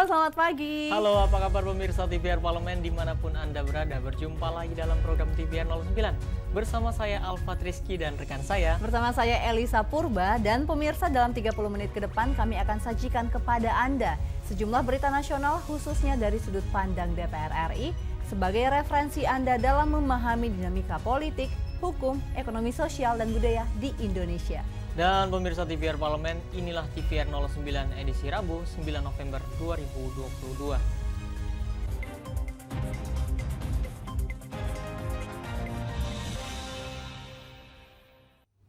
selamat pagi. Halo, apa kabar pemirsa TVR Parlemen dimanapun Anda berada. Berjumpa lagi dalam program TVR 09. Bersama saya Alfat Rizky dan rekan saya. Bersama saya Elisa Purba dan pemirsa dalam 30 menit ke depan kami akan sajikan kepada Anda sejumlah berita nasional khususnya dari sudut pandang DPR RI sebagai referensi Anda dalam memahami dinamika politik, hukum, ekonomi sosial, dan budaya di Indonesia. Dan pemirsa TVR Parlemen, inilah TVR 09 edisi Rabu 9 November 2022.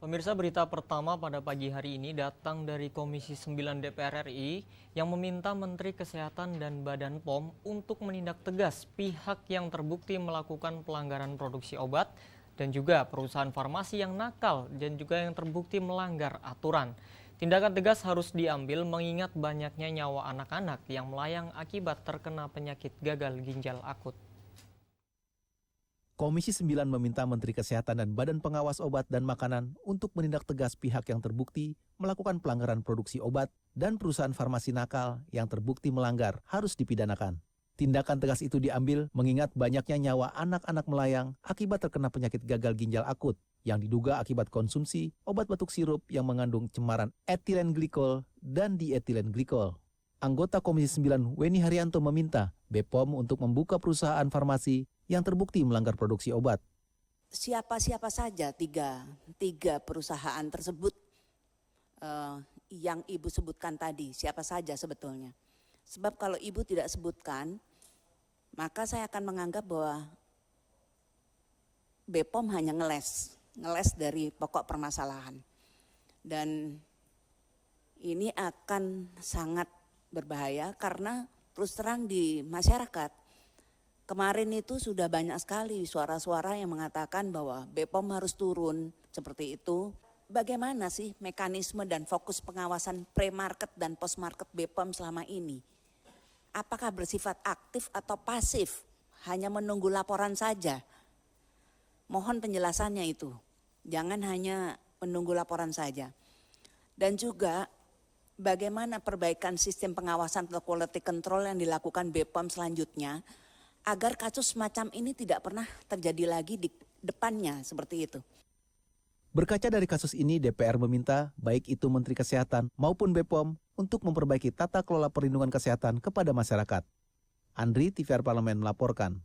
Pemirsa, berita pertama pada pagi hari ini datang dari Komisi 9 DPR RI yang meminta Menteri Kesehatan dan Badan POM untuk menindak tegas pihak yang terbukti melakukan pelanggaran produksi obat dan juga perusahaan farmasi yang nakal dan juga yang terbukti melanggar aturan. Tindakan tegas harus diambil mengingat banyaknya nyawa anak-anak yang melayang akibat terkena penyakit gagal ginjal akut. Komisi 9 meminta Menteri Kesehatan dan Badan Pengawas Obat dan Makanan untuk menindak tegas pihak yang terbukti melakukan pelanggaran produksi obat dan perusahaan farmasi nakal yang terbukti melanggar harus dipidanakan. Tindakan tegas itu diambil mengingat banyaknya nyawa anak-anak melayang akibat terkena penyakit gagal ginjal akut yang diduga akibat konsumsi obat batuk sirup yang mengandung cemaran etilen glikol dan dietilen glikol. Anggota Komisi 9 Weni Haryanto meminta BPOM untuk membuka perusahaan farmasi yang terbukti melanggar produksi obat. Siapa saja tiga perusahaan tersebut yang Ibu sebutkan tadi, siapa saja sebetulnya? Sebab kalau Ibu tidak sebutkan, maka saya akan menganggap bahwa BPOM hanya ngeles dari pokok permasalahan. Dan ini akan sangat berbahaya karena terus terang di masyarakat, kemarin itu sudah banyak sekali suara-suara yang mengatakan bahwa BPOM harus turun seperti itu. Bagaimana sih mekanisme dan fokus pengawasan pre-market dan post-market BPOM selama ini? Apakah bersifat aktif atau pasif, hanya menunggu laporan saja? Mohon penjelasannya itu, jangan hanya menunggu laporan saja. Dan juga bagaimana perbaikan sistem pengawasan atau quality control yang dilakukan BPOM selanjutnya, agar kasus semacam ini tidak pernah terjadi lagi di depannya seperti itu. Berkaca dari kasus ini, DPR meminta baik itu Menteri Kesehatan maupun BPOM untuk memperbaiki tata kelola perlindungan kesehatan kepada masyarakat. Andri, TVR Parlemen melaporkan.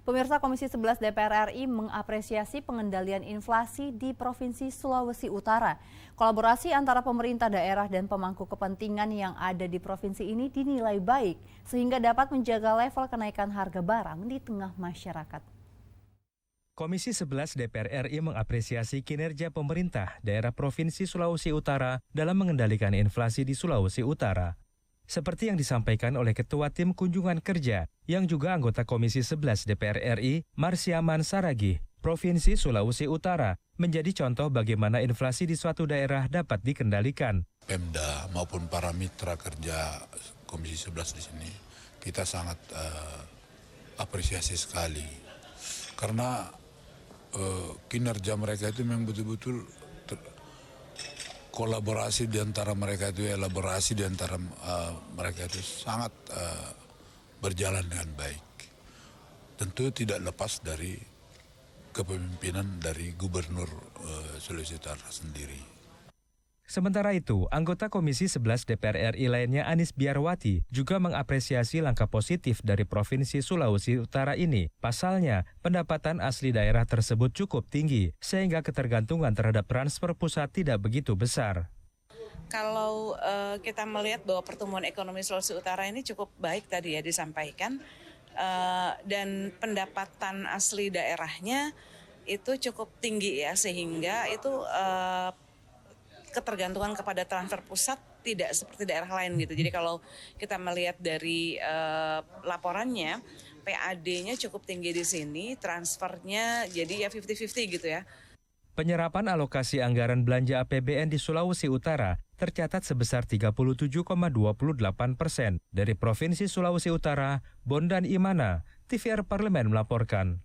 Pemirsa, Komisi 11 DPR RI mengapresiasi pengendalian inflasi di Provinsi Sulawesi Utara. Kolaborasi antara pemerintah daerah dan pemangku kepentingan yang ada di provinsi ini dinilai baik, sehingga dapat menjaga level kenaikan harga barang di tengah masyarakat. Komisi 11 DPR RI mengapresiasi kinerja pemerintah daerah Provinsi Sulawesi Utara dalam mengendalikan inflasi di Sulawesi Utara. Seperti yang disampaikan oleh Ketua Tim Kunjungan Kerja yang juga anggota Komisi 11 DPR RI, Marsiaman Saragih, Provinsi Sulawesi Utara menjadi contoh bagaimana inflasi di suatu daerah dapat dikendalikan. Pemda maupun para mitra kerja Komisi 11 di sini, kita sangat apresiasi sekali. Karena kinerja mereka itu memang betul-betul kolaborasi di antara mereka itu, elaborasi di antara mereka itu sangat berjalan dengan baik. Tentu tidak lepas dari kepemimpinan dari Gubernur Sulawesi Utara sendiri. Sementara itu, anggota Komisi 11 DPR RI lainnya Anis Biarwati juga mengapresiasi langkah positif dari Provinsi Sulawesi Utara ini. Pasalnya, pendapatan asli daerah tersebut cukup tinggi, sehingga ketergantungan terhadap transfer pusat tidak begitu besar. Kalau kita melihat bahwa pertumbuhan ekonomi Sulawesi Utara ini cukup baik tadi ya disampaikan, dan pendapatan asli daerahnya itu cukup tinggi ya, sehingga itu ketergantungan kepada transfer pusat tidak seperti daerah lain gitu. Jadi kalau kita melihat dari laporannya, PAD-nya cukup tinggi di sini, transfernya jadi ya 50-50 gitu ya. Penyerapan alokasi anggaran belanja APBN di Sulawesi Utara tercatat sebesar 37,28% dari Provinsi Sulawesi Utara. Bondan Imana, TVR Parlemen melaporkan.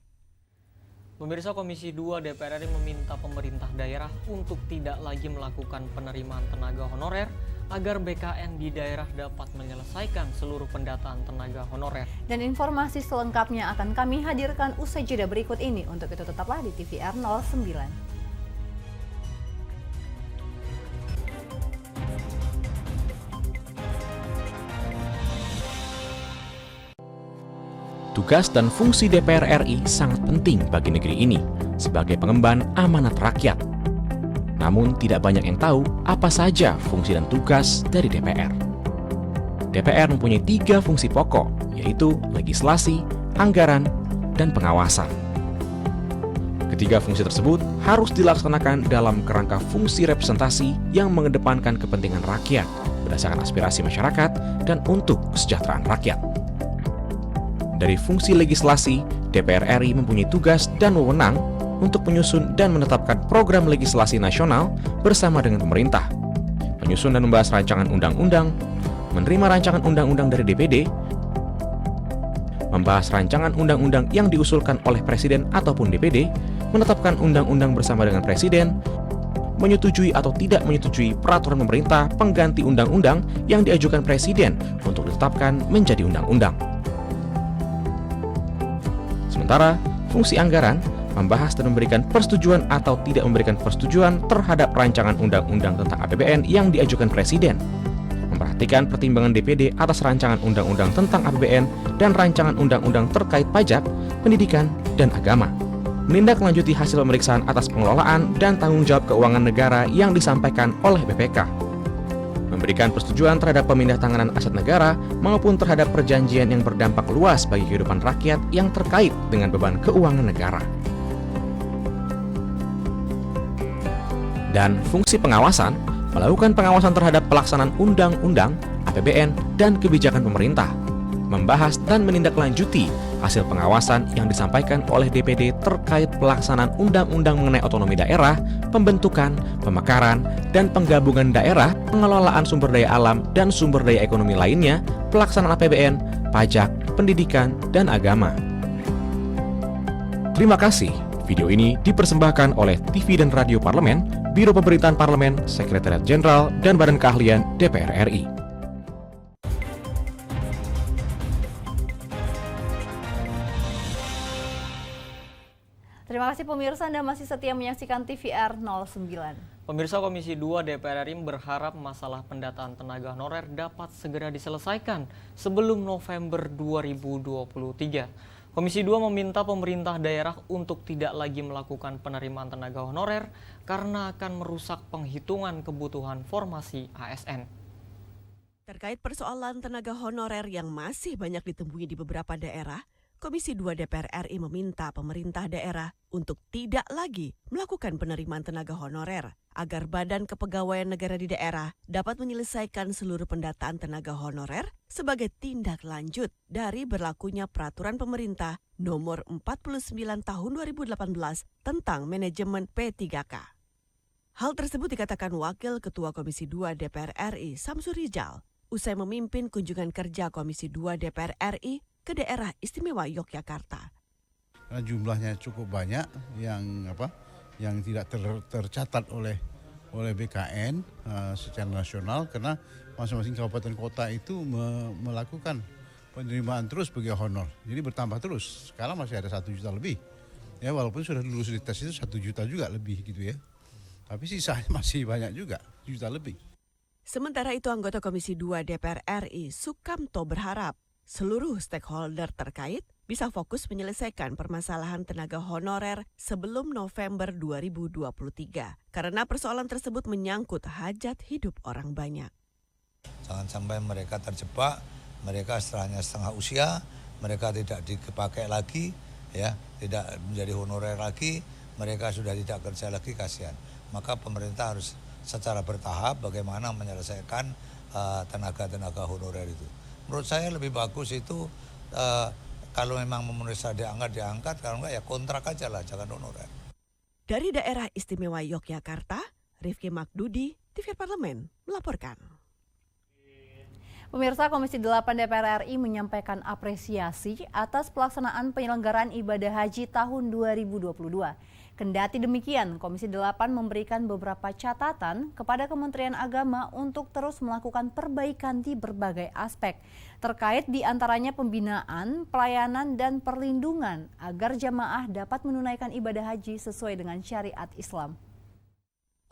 Pemirsa, Komisi 2 DPR RI meminta pemerintah daerah untuk tidak lagi melakukan penerimaan tenaga honorer agar BKN di daerah dapat menyelesaikan seluruh pendataan tenaga honorer. Dan informasi selengkapnya akan kami hadirkan usai jeda berikut ini. Untuk itu tetaplah di TVR 09. Tugas dan fungsi DPR RI sangat penting bagi negeri ini sebagai pengemban amanat rakyat. Namun tidak banyak yang tahu apa saja fungsi dan tugas dari DPR. DPR mempunyai 3 fungsi pokok, yaitu legislasi, anggaran, dan pengawasan. Ketiga fungsi tersebut harus dilaksanakan dalam kerangka fungsi representasi yang mengedepankan kepentingan rakyat berdasarkan aspirasi masyarakat dan untuk kesejahteraan rakyat. Dari fungsi legislasi, DPR RI mempunyai tugas dan wewenang untuk menyusun dan menetapkan program legislasi nasional bersama dengan pemerintah, menyusun dan membahas rancangan undang-undang, menerima rancangan undang-undang dari DPD, membahas rancangan undang-undang yang diusulkan oleh Presiden ataupun DPD, menetapkan undang-undang bersama dengan Presiden, menyetujui atau tidak menyetujui peraturan pemerintah pengganti undang-undang yang diajukan Presiden untuk ditetapkan menjadi undang-undang. Sementara, fungsi anggaran membahas dan memberikan persetujuan atau tidak memberikan persetujuan terhadap rancangan undang-undang tentang APBN yang diajukan Presiden, memperhatikan pertimbangan DPD atas rancangan undang-undang tentang APBN dan rancangan undang-undang terkait pajak, pendidikan, dan agama, menindaklanjuti hasil pemeriksaan atas pengelolaan dan tanggung jawab keuangan negara yang disampaikan oleh BPK, memberikan persetujuan terhadap pemindah-tanganan aset negara maupun terhadap perjanjian yang berdampak luas bagi kehidupan rakyat yang terkait dengan beban keuangan negara. Dan fungsi pengawasan, melakukan pengawasan terhadap pelaksanaan undang-undang, APBN, dan kebijakan pemerintah, membahas dan menindaklanjuti hasil pengawasan yang disampaikan oleh DPD terkait pelaksanaan undang-undang mengenai otonomi daerah, pembentukan, pemekaran, dan penggabungan daerah, pengelolaan sumber daya alam dan sumber daya ekonomi lainnya, pelaksanaan APBN, pajak, pendidikan, dan agama. Terima kasih. Video ini dipersembahkan oleh TV dan Radio Parlemen, Biro Pemerintahan Parlemen, Sekretariat Jenderal, dan Badan Keahlian DPR RI. Terima kasih pemirsa, Anda masih setia menyaksikan TVR 09. Pemirsa, Komisi 2 DPR RI berharap masalah pendataan tenaga honorer dapat segera diselesaikan sebelum November 2023. Komisi 2 meminta pemerintah daerah untuk tidak lagi melakukan penerimaan tenaga honorer karena akan merusak penghitungan kebutuhan formasi ASN. Terkait persoalan tenaga honorer yang masih banyak ditemui di beberapa daerah, Komisi 2 DPR RI meminta pemerintah daerah untuk tidak lagi melakukan penerimaan tenaga honorer agar Badan Kepegawaian Negara di daerah dapat menyelesaikan seluruh pendataan tenaga honorer sebagai tindak lanjut dari berlakunya Peraturan Pemerintah Nomor 49 Tahun 2018 tentang Manajemen P3K. Hal tersebut dikatakan Wakil Ketua Komisi 2 DPR RI Samsur Rijal usai memimpin kunjungan kerja Komisi 2 DPR RI ke daerah istimewa Yogyakarta. Jumlahnya cukup banyak yang tidak tercatat oleh BKN secara nasional karena masing-masing kabupaten kota itu melakukan penerimaan terus bagi honor. Jadi bertambah terus. Sekarang masih ada 1 juta lebih. Ya walaupun sudah lulus di tes itu 1 juta juga lebih gitu ya. Tapi sisanya masih banyak juga, 1 juta lebih. Sementara itu anggota Komisi 2 DPR RI Sukamto berharap seluruh stakeholder terkait bisa fokus menyelesaikan permasalahan tenaga honorer sebelum November 2023 karena persoalan tersebut menyangkut hajat hidup orang banyak. Jangan sampai mereka terjebak, mereka setengah usia, mereka tidak dipakai lagi, ya, tidak menjadi honorer lagi, mereka sudah tidak kerja lagi, kasihan. Maka pemerintah harus secara bertahap bagaimana menyelesaikan tenaga honorer itu. Menurut saya lebih bagus itu kalau memang memenuhi syarat diangkat, kalau enggak ya kontrak aja lah, jangan honorer. Dari daerah istimewa Yogyakarta, Rifki Makdudi, TVR Parlemen melaporkan. Pemirsa, Komisi 8 DPR RI menyampaikan apresiasi atas pelaksanaan penyelenggaraan ibadah haji tahun 2022. Kendati demikian, Komisi 8 memberikan beberapa catatan kepada Kementerian Agama untuk terus melakukan perbaikan di berbagai aspek, terkait diantaranya pembinaan, pelayanan, dan perlindungan agar jamaah dapat menunaikan ibadah haji sesuai dengan syariat Islam.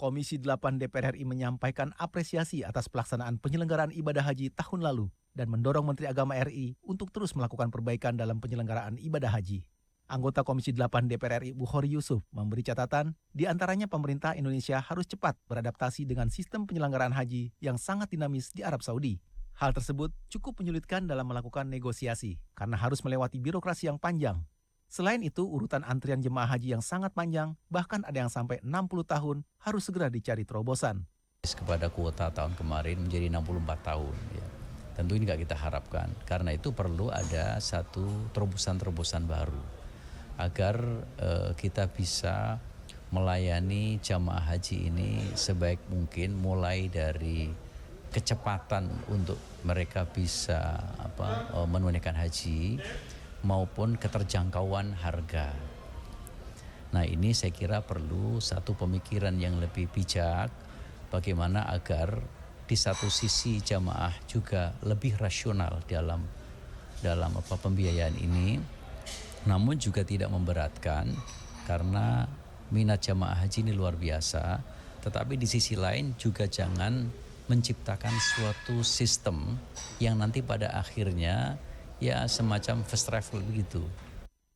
Komisi 8 DPR RI menyampaikan apresiasi atas pelaksanaan penyelenggaraan ibadah haji tahun lalu dan mendorong Menteri Agama RI untuk terus melakukan perbaikan dalam penyelenggaraan ibadah haji. Anggota Komisi 8 DPR RI Bukhari Yusuf memberi catatan, di antaranya pemerintah Indonesia harus cepat beradaptasi dengan sistem penyelenggaraan haji yang sangat dinamis di Arab Saudi. Hal tersebut cukup menyulitkan dalam melakukan negosiasi karena harus melewati birokrasi yang panjang. Selain itu, urutan antrian jemaah haji yang sangat panjang, bahkan ada yang sampai 60 tahun, harus segera dicari terobosan. Kepada kuota tahun kemarin menjadi 64 tahun. Ya. Tentu ini nggak kita harapkan, karena itu perlu ada satu terobosan-terobosan baru, agar kita bisa melayani jamaah haji ini sebaik mungkin, mulai dari kecepatan untuk mereka bisa menunaikan haji, maupun keterjangkauan harga. Nah, ini saya kira perlu satu pemikiran yang lebih bijak bagaimana agar di satu sisi jamaah juga lebih rasional dalam pembiayaan ini, namun juga tidak memberatkan karena minat jamaah haji ini luar biasa, tetapi di sisi lain juga jangan menciptakan suatu sistem yang nanti pada akhirnya ya semacam first travel begitu.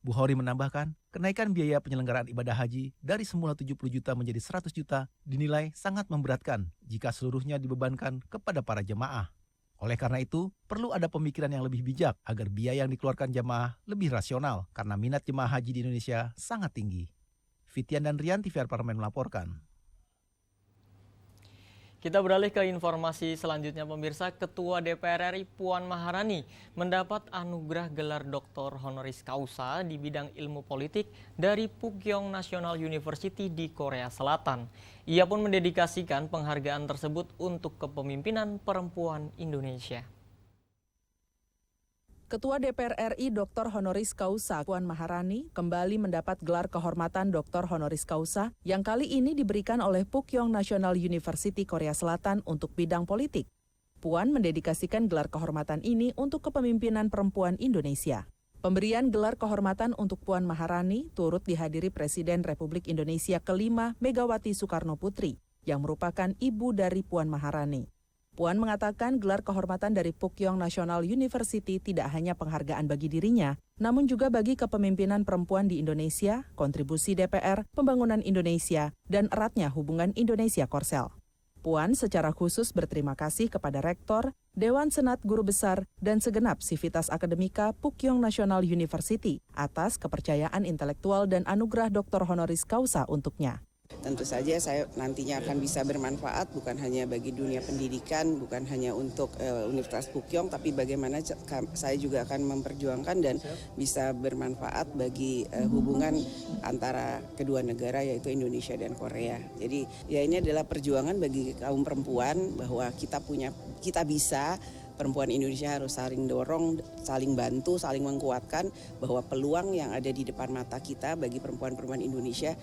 Bukhari menambahkan, kenaikan biaya penyelenggaraan ibadah haji dari semula 70 juta menjadi 100 juta dinilai sangat memberatkan jika seluruhnya dibebankan kepada para jemaah. Oleh karena itu, perlu ada pemikiran yang lebih bijak agar biaya yang dikeluarkan jemaah lebih rasional karena minat jemaah haji di Indonesia sangat tinggi. Fitian dan Rian, TVR Parlemen melaporkan. Kita beralih ke informasi selanjutnya, pemirsa. Ketua DPR RI Puan Maharani mendapat anugerah gelar Doktor Honoris Causa di bidang ilmu politik dari Pukyong National University di Korea Selatan. Ia pun mendedikasikan penghargaan tersebut untuk kepemimpinan perempuan Indonesia. Ketua DPR RI Dr. Honoris Causa Puan Maharani kembali mendapat gelar kehormatan Dr. Honoris Causa yang kali ini diberikan oleh Pukyong National University Korea Selatan untuk bidang politik. Puan mendedikasikan gelar kehormatan ini untuk kepemimpinan perempuan Indonesia. Pemberian gelar kehormatan untuk Puan Maharani turut dihadiri Presiden Republik Indonesia kelima Megawati Soekarno Putri yang merupakan ibu dari Puan Maharani. Puan mengatakan gelar kehormatan dari Pukyong National University tidak hanya penghargaan bagi dirinya, namun juga bagi kepemimpinan perempuan di Indonesia, kontribusi DPR, pembangunan Indonesia, dan eratnya hubungan Indonesia-Korsel. Puan secara khusus berterima kasih kepada Rektor, Dewan Senat Guru Besar, dan segenap sivitas akademika Pukyong National University atas kepercayaan intelektual dan anugerah Dr. Honoris Causa untuknya. Tentu saja saya nantinya akan bisa bermanfaat bukan hanya bagi dunia pendidikan, bukan hanya untuk Universitas Pukyong, tapi bagaimana saya juga akan memperjuangkan dan bisa bermanfaat bagi hubungan antara kedua negara yaitu Indonesia dan Korea. Jadi ya ini adalah perjuangan bagi kaum perempuan bahwa kita bisa. Perempuan Indonesia harus saling dorong, saling bantu, saling menguatkan bahwa peluang yang ada di depan mata kita bagi perempuan-perempuan Indonesia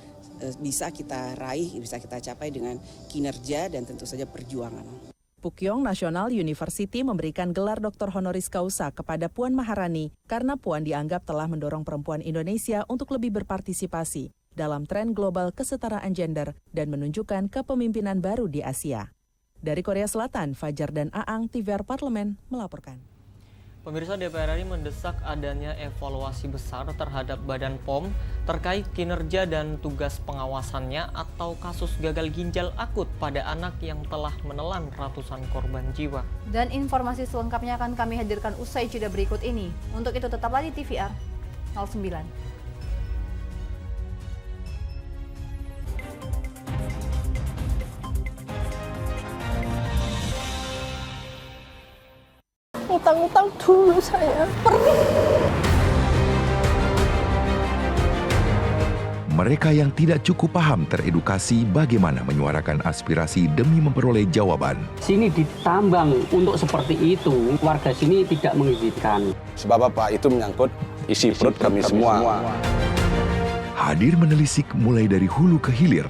bisa kita raih, bisa kita capai dengan kinerja dan tentu saja perjuangan. Pukyong National University memberikan gelar Dr. Honoris Causa kepada Puan Maharani karena Puan dianggap telah mendorong perempuan Indonesia untuk lebih berpartisipasi dalam tren global kesetaraan gender dan menunjukkan kepemimpinan baru di Asia. Dari Korea Selatan, Fajar dan Aang, TVR Parlemen melaporkan. Pemirsa, DPR RI mendesak adanya evaluasi besar terhadap Badan POM terkait kinerja dan tugas pengawasannya atau kasus gagal ginjal akut pada anak yang telah menelan ratusan korban jiwa. Dan informasi selengkapnya akan kami hadirkan usai jeda berikut ini. Untuk itu tetaplah di TVR 09. Utang-utang dulu saya. Mereka yang tidak cukup paham teredukasi bagaimana menyuarakan aspirasi demi memperoleh jawaban. Sini ditambang untuk seperti itu, warga sini tidak mengizinkan. Sebab apa? Itu menyangkut isi perut kami semua. Hadir menelisik mulai dari hulu ke hilir.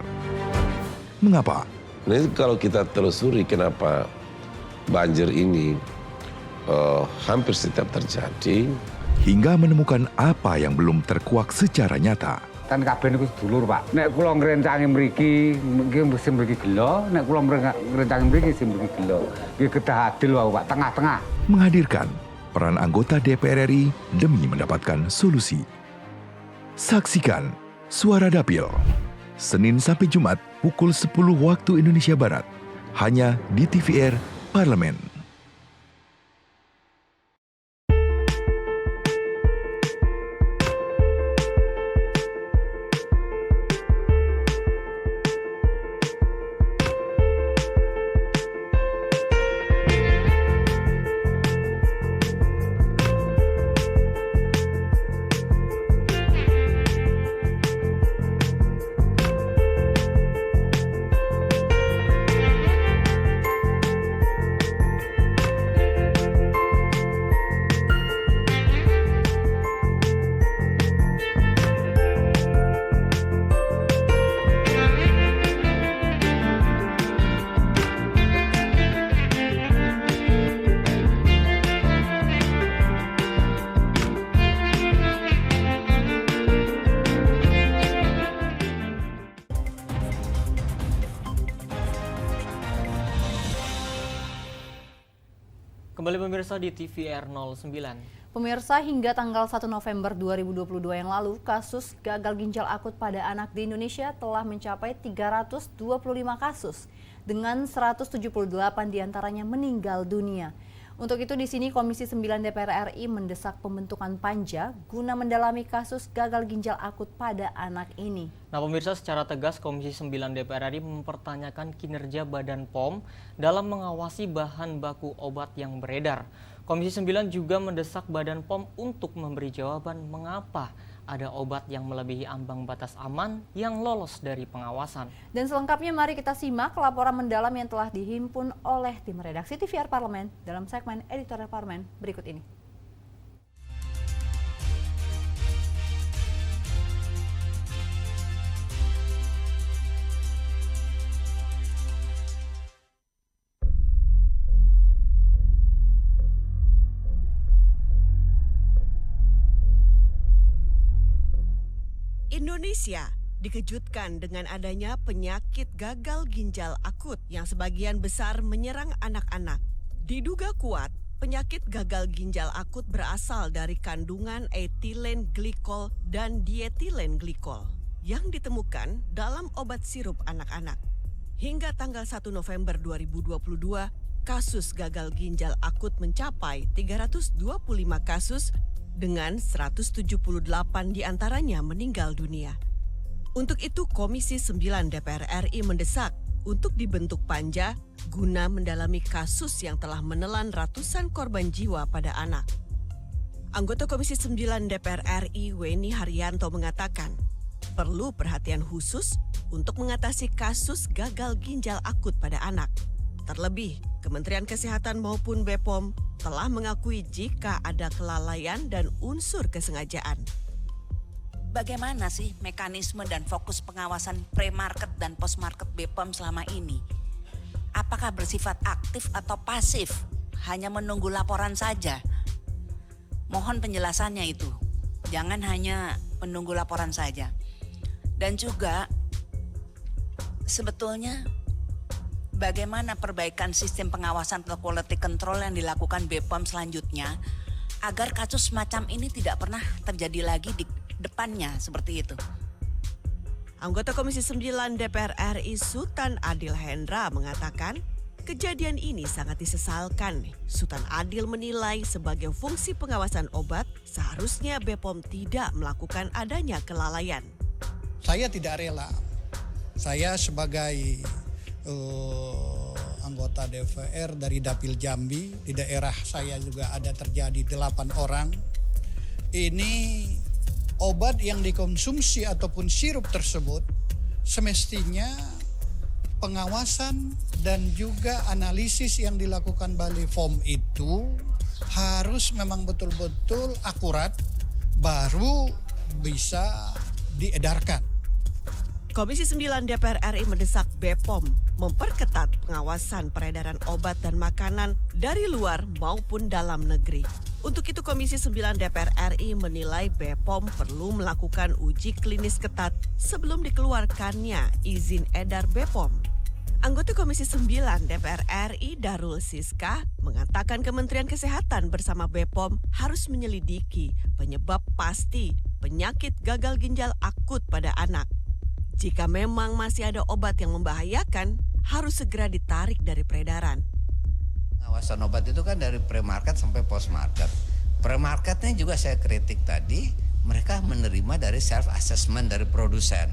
Mengapa? Nah, kalau kita telusuri kenapa banjir ini hampir setiap terjadi. Hingga menemukan apa yang belum terkuak secara nyata. Kan kabeh niku sedulur, Pak. Nek kula ngrencangi mriki, mesti mriki gelo, nek kula ngrencangi mriki mesti mriki gelo. Nggih kedah adil wae, Pak, tengah-tengah. Menghadirkan peran anggota DPR RI demi mendapatkan solusi. Saksikan Suara Dapil, Senin sampai Jumat pukul 10 waktu Indonesia Barat, hanya di TVR Parlemen. Kembali pemirsa di TVR 09. Pemirsa, hingga tanggal 1 November 2022 yang lalu, kasus gagal ginjal akut pada anak di Indonesia telah mencapai 325 kasus, dengan 178 diantaranya meninggal dunia. Untuk itu di sini Komisi 9 DPR RI mendesak pembentukan panja guna mendalami kasus gagal ginjal akut pada anak ini. Nah pemirsa, secara tegas Komisi 9 DPR RI mempertanyakan kinerja Badan POM dalam mengawasi bahan baku obat yang beredar. Komisi 9 juga mendesak Badan POM untuk memberi jawaban mengapa ada obat yang melebihi ambang batas aman yang lolos dari pengawasan. Dan selengkapnya mari kita simak laporan mendalam yang telah dihimpun oleh tim redaksi TVR Parlemen dalam segmen Editorial Parlemen berikut ini. Indonesia dikejutkan dengan adanya penyakit gagal ginjal akut yang sebagian besar menyerang anak-anak. Diduga kuat, penyakit gagal ginjal akut berasal dari kandungan etilen glikol dan dietilen glikol yang ditemukan dalam obat sirup anak-anak. Hingga tanggal 1 November 2022, kasus gagal ginjal akut mencapai 325 kasus dengan 178 diantaranya meninggal dunia. Untuk itu Komisi 9 DPR RI mendesak untuk dibentuk panja guna mendalami kasus yang telah menelan ratusan korban jiwa pada anak. Anggota Komisi 9 DPR RI Weni Haryanto mengatakan, perlu perhatian khusus untuk mengatasi kasus gagal ginjal akut pada anak. Terlebih, Kementerian Kesehatan maupun BPOM telah mengakui jika ada kelalaian dan unsur kesengajaan. Bagaimana sih mekanisme dan fokus pengawasan pre-market dan post-market BPOM selama ini? Apakah bersifat aktif atau pasif? Hanya menunggu laporan saja? Mohon penjelasannya itu. Jangan hanya menunggu laporan saja. Dan juga sebetulnya bagaimana perbaikan sistem pengawasan atau quality control yang dilakukan BPOM selanjutnya agar kasus semacam ini tidak pernah terjadi lagi di depannya seperti itu. Anggota Komisi 9 DPR RI Sultan Adil Hendra mengatakan, kejadian ini sangat disesalkan. Sultan Adil menilai sebagai fungsi pengawasan obat, seharusnya BPOM tidak melakukan adanya kelalaian. Saya tidak rela. Saya sebagai anggota DPR dari Dapil Jambi, di daerah saya juga ada terjadi 8 orang. Ini obat yang dikonsumsi ataupun sirup tersebut semestinya pengawasan dan juga analisis yang dilakukan Bali POM itu harus memang betul-betul akurat baru bisa diedarkan. Komisi 9 DPR RI mendesak BPOM memperketat pengawasan peredaran obat dan makanan dari luar maupun dalam negeri. Untuk itu Komisi 9 DPR RI menilai BPOM perlu melakukan uji klinis ketat sebelum dikeluarkannya izin edar BPOM. Anggota Komisi 9 DPR RI Darul Siska mengatakan Kementerian Kesehatan bersama BPOM harus menyelidiki penyebab pasti penyakit gagal ginjal akut pada anak. Jika memang masih ada obat yang membahayakan, harus segera ditarik dari peredaran. Pengawasan obat itu kan dari pre-market sampai post-market. Pre-marketnya juga saya kritik tadi, mereka menerima dari self-assessment dari produsen.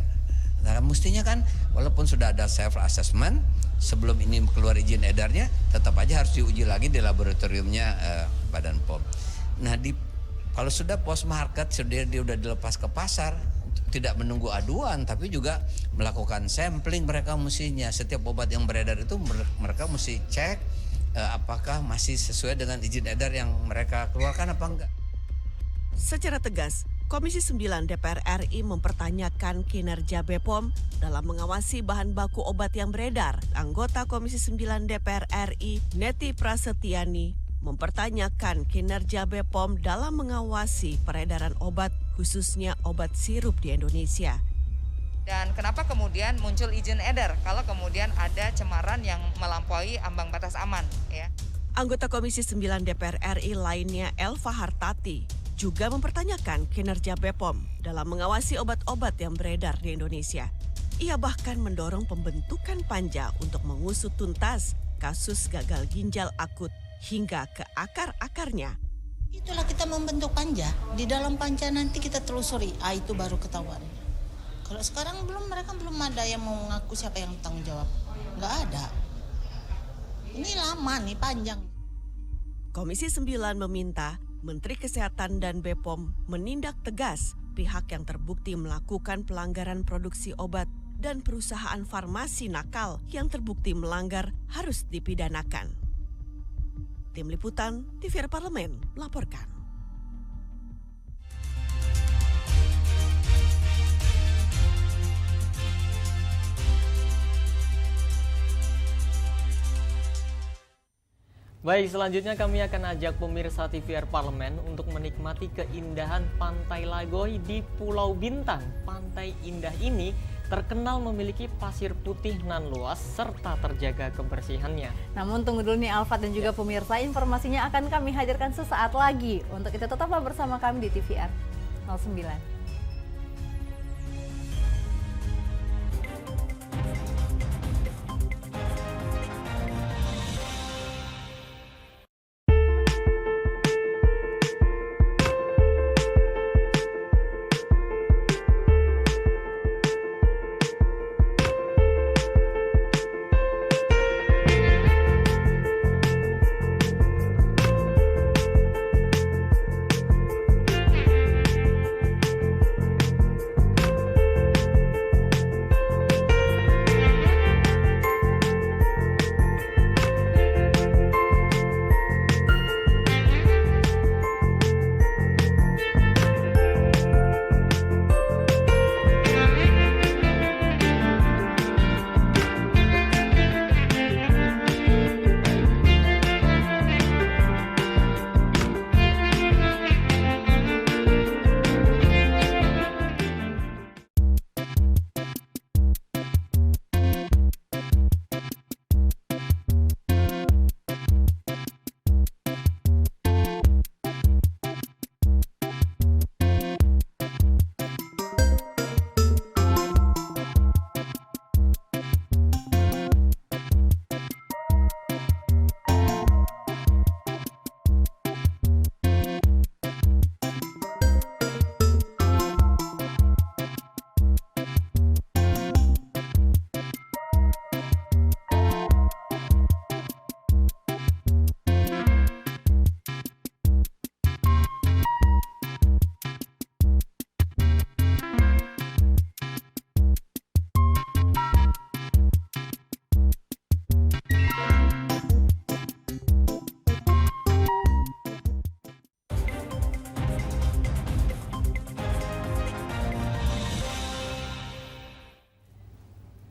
Nah, mestinya kan walaupun sudah ada self-assessment, sebelum ini keluar izin edarnya, tetap aja harus diuji lagi di laboratoriumnya Badan POM. Nah, kalau sudah post-market, dia udah dilepas ke pasar, tidak menunggu aduan, tapi juga melakukan sampling mereka mestinya. Setiap obat yang beredar itu mereka mesti cek apakah masih sesuai dengan izin edar yang mereka keluarkan apa enggak. Secara tegas, Komisi 9 DPR RI mempertanyakan kinerja BPOM dalam mengawasi bahan baku obat yang beredar. Anggota Komisi 9 DPR RI, Neti Prasetyani, mempertanyakan kinerja BPOM dalam mengawasi peredaran obat, khususnya obat sirup di Indonesia. Dan kenapa kemudian muncul izin edar kalau kemudian ada cemaran yang melampaui ambang batas aman, ya? Anggota Komisi 9 DPR RI lainnya Elva Hartati juga mempertanyakan kinerja BPOM dalam mengawasi obat-obat yang beredar di Indonesia. Ia bahkan mendorong pembentukan panja untuk mengusut tuntas kasus gagal ginjal akut hingga ke akar-akarnya. Itulah kita membentuk panja. Di dalam panja nanti kita telusuri, itu baru ketahuan. Kalau sekarang mereka belum ada yang mau mengaku siapa yang tanggung jawab. Nggak ada. Ini lama nih, panjang. Komisi 9 meminta Menteri Kesehatan dan BPOM menindak tegas pihak yang terbukti melakukan pelanggaran produksi obat dan perusahaan farmasi nakal yang terbukti melanggar harus dipidanakan. Tim Liputan TVRI Parlemen melaporkan. Baik, selanjutnya kami akan ajak pemirsa TVRI Parlemen untuk menikmati keindahan Pantai Lagoy di Pulau Bintang. Pantai indah ini terkenal memiliki pasir putih nan luas serta terjaga kebersihannya. Namun tunggu dulu nih Alfat dan juga pemirsa, informasinya akan kami hadirkan sesaat lagi. Untuk itu tetaplah bersama kami di TVRI 09.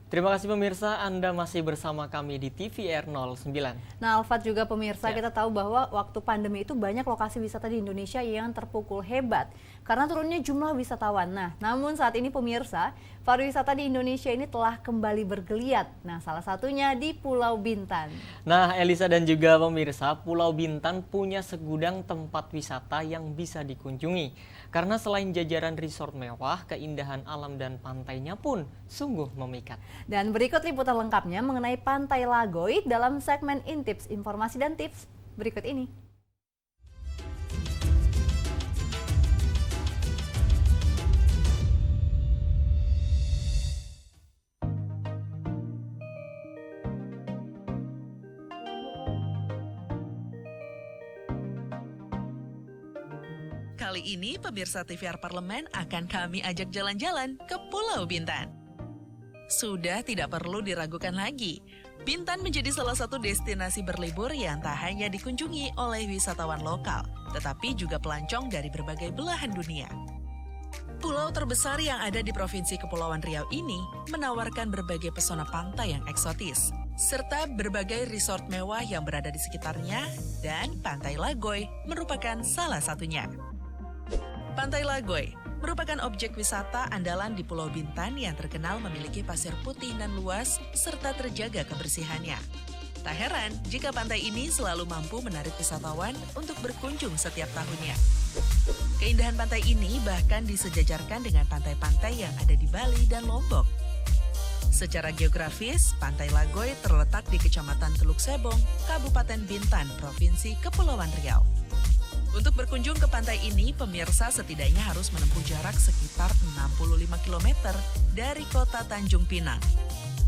Terima kasih pemirsa, Anda masih bersama kami di TVR 09. Nah, Alfat juga pemirsa, kita tahu bahwa waktu pandemi itu banyak lokasi wisata di Indonesia yang terpukul hebat karena turunnya jumlah wisatawan. Nah, namun saat ini pemirsa, pariwisata di Indonesia ini telah kembali bergeliat. Nah, salah satunya di Pulau Bintan. Nah, Elisa dan juga pemirsa, Pulau Bintan punya segudang tempat wisata yang bisa dikunjungi. Karena selain jajaran resort mewah, keindahan alam dan pantainya pun sungguh memikat. Dan berikut liputan lengkapnya mengenai Pantai Lagoy dalam segmen Intips, Informasi dan Tips berikut ini. Kali ini pemirsa TVR Parlemen akan kami ajak jalan-jalan ke Pulau Bintan. Sudah tidak perlu diragukan lagi, Bintan menjadi salah satu destinasi berlibur yang tak hanya dikunjungi oleh wisatawan lokal, tetapi juga pelancong dari berbagai belahan dunia. Pulau terbesar yang ada di Provinsi Kepulauan Riau ini menawarkan berbagai pesona pantai yang eksotis, serta berbagai resort mewah yang berada di sekitarnya, dan Pantai Lagoy merupakan salah satunya. Pantai Lagoy merupakan objek wisata andalan di Pulau Bintan yang terkenal memiliki pasir putih dan luas serta terjaga kebersihannya. Tak heran jika pantai ini selalu mampu menarik wisatawan untuk berkunjung setiap tahunnya. Keindahan pantai ini bahkan disejajarkan dengan pantai-pantai yang ada di Bali dan Lombok. Secara geografis, Pantai Lagoy terletak di Kecamatan Teluk Sebong, Kabupaten Bintan, Provinsi Kepulauan Riau. Untuk berkunjung ke pantai ini, pemirsa setidaknya harus menempuh jarak sekitar 65 km dari kota Tanjung Pinang.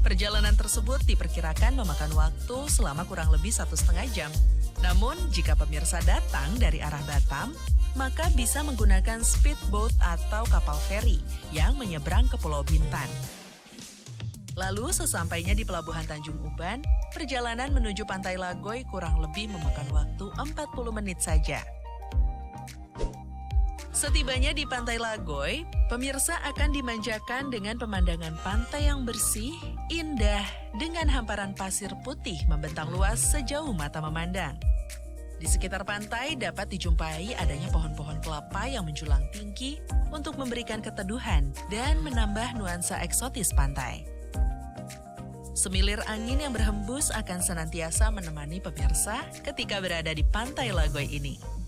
Perjalanan tersebut diperkirakan memakan waktu selama kurang lebih 1,5 jam. Namun, jika pemirsa datang dari arah Batam, maka bisa menggunakan speedboat atau kapal feri yang menyeberang ke Pulau Bintan. Lalu, sesampainya di Pelabuhan Tanjung Uban, perjalanan menuju Pantai Lagoy kurang lebih memakan waktu 40 menit saja. Setibanya di Pantai Lagoy, pemirsa akan dimanjakan dengan pemandangan pantai yang bersih, indah, dengan hamparan pasir putih membentang luas sejauh mata memandang. Di sekitar pantai dapat dijumpai adanya pohon-pohon kelapa yang menjulang tinggi untuk memberikan keteduhan dan menambah nuansa eksotis pantai. Semilir angin yang berhembus akan senantiasa menemani pemirsa ketika berada di Pantai Lagoy ini.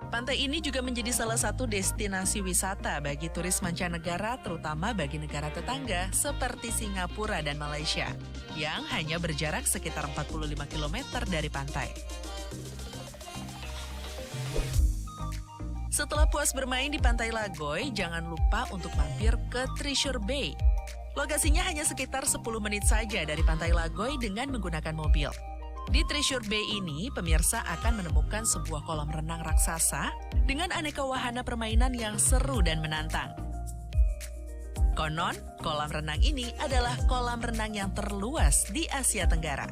Pantai ini juga menjadi salah satu destinasi wisata bagi turis mancanegara, terutama bagi negara tetangga seperti Singapura dan Malaysia, yang hanya berjarak sekitar 45 km dari pantai. Setelah puas bermain di Pantai Lagoy, jangan lupa untuk mampir ke Treasure Bay. Lokasinya hanya sekitar 10 menit saja dari Pantai Lagoy dengan menggunakan mobil. Di Treasure Bay ini, pemirsa akan menemukan sebuah kolam renang raksasa dengan aneka wahana permainan yang seru dan menantang. Konon, kolam renang ini adalah kolam renang yang terluas di Asia Tenggara.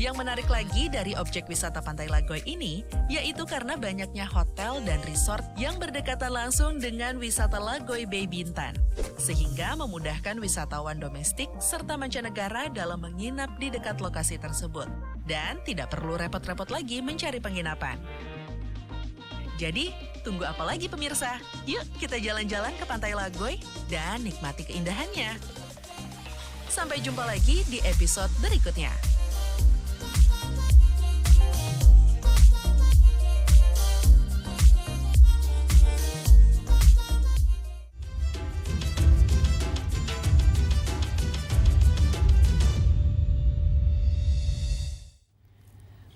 Yang menarik lagi dari objek wisata Pantai Lagoy ini, yaitu karena banyaknya hotel dan resort yang berdekatan langsung dengan wisata Lagoy Bay Bintan, sehingga memudahkan wisatawan domestik serta mancanegara dalam menginap di dekat lokasi tersebut, dan tidak perlu repot-repot lagi mencari penginapan. Jadi, tunggu apa lagi pemirsa? Yuk kita jalan-jalan ke Pantai Lagoy dan nikmati keindahannya. Sampai jumpa lagi di episode berikutnya.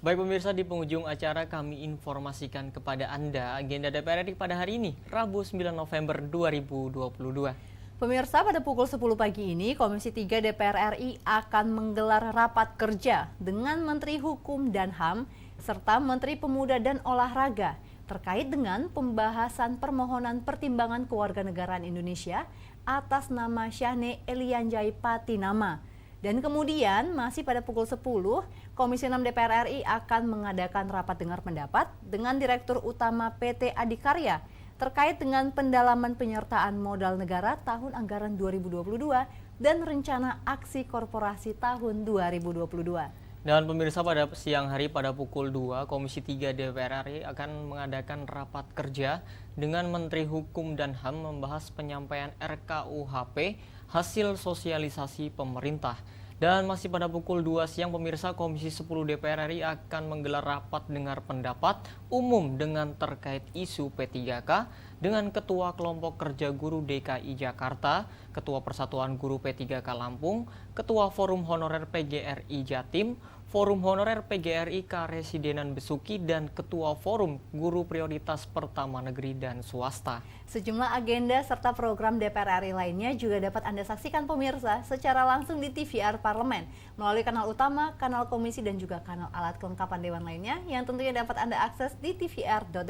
Baik pemirsa, di penghujung acara kami informasikan kepada Anda agenda DPR RI pada hari ini, Rabu 9 November 2022. Pemirsa, pada pukul 10 pagi ini, Komisi 3 DPR RI akan menggelar rapat kerja dengan Menteri Hukum dan HAM serta Menteri Pemuda dan Olahraga terkait dengan pembahasan permohonan pertimbangan kewarganegaraan Indonesia atas nama Syahne Elianjai Patinama. Dan kemudian masih pada pukul 10, Komisi 6 DPR RI akan mengadakan rapat dengar pendapat dengan Direktur Utama PT Adikarya terkait dengan pendalaman penyertaan modal negara tahun anggaran 2022 dan rencana aksi korporasi tahun 2022. Dan pemirsa, pada siang hari pada pukul 2, Komisi 3 DPR RI akan mengadakan rapat kerja dengan Menteri Hukum dan HAM membahas penyampaian RKUHP hasil sosialisasi pemerintah. Dan masih pada pukul 2 siang, pemirsa, Komisi 10 DPR RI akan menggelar rapat dengar pendapat umum dengan terkait isu P3K dengan Ketua Kelompok Kerja Guru DKI Jakarta, Ketua Persatuan Guru P3K Lampung, Ketua Forum Honorer PGRI Jatim, Forum Honorer PGRI Karesidenan Besuki, dan Ketua Forum Guru Prioritas Pertama Negeri dan Swasta. Sejumlah agenda serta program DPR RI lainnya juga dapat Anda saksikan pemirsa secara langsung di TVR Parlemen melalui kanal utama, kanal komisi, dan juga kanal alat kelengkapan Dewan lainnya yang tentunya dapat Anda akses di tvr.dpr.go.id.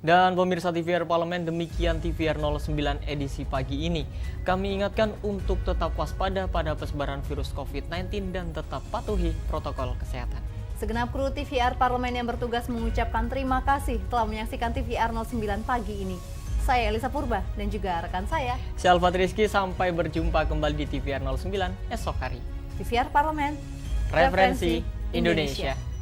Dan pemirsa TVR Parlemen, demikian TVR 09 edisi pagi ini. Kami ingatkan untuk tetap waspada pada persebaran virus COVID-19 dan tetap patuhi protokol kesehatan. Segenap kru TVR Parlemen yang bertugas mengucapkan terima kasih telah menyaksikan TVR 09 pagi ini. Saya Elisa Purba dan juga rekan saya Syalfat Rizky, sampai berjumpa kembali di TVR 09 esok hari. TVR Parlemen, Referensi Indonesia.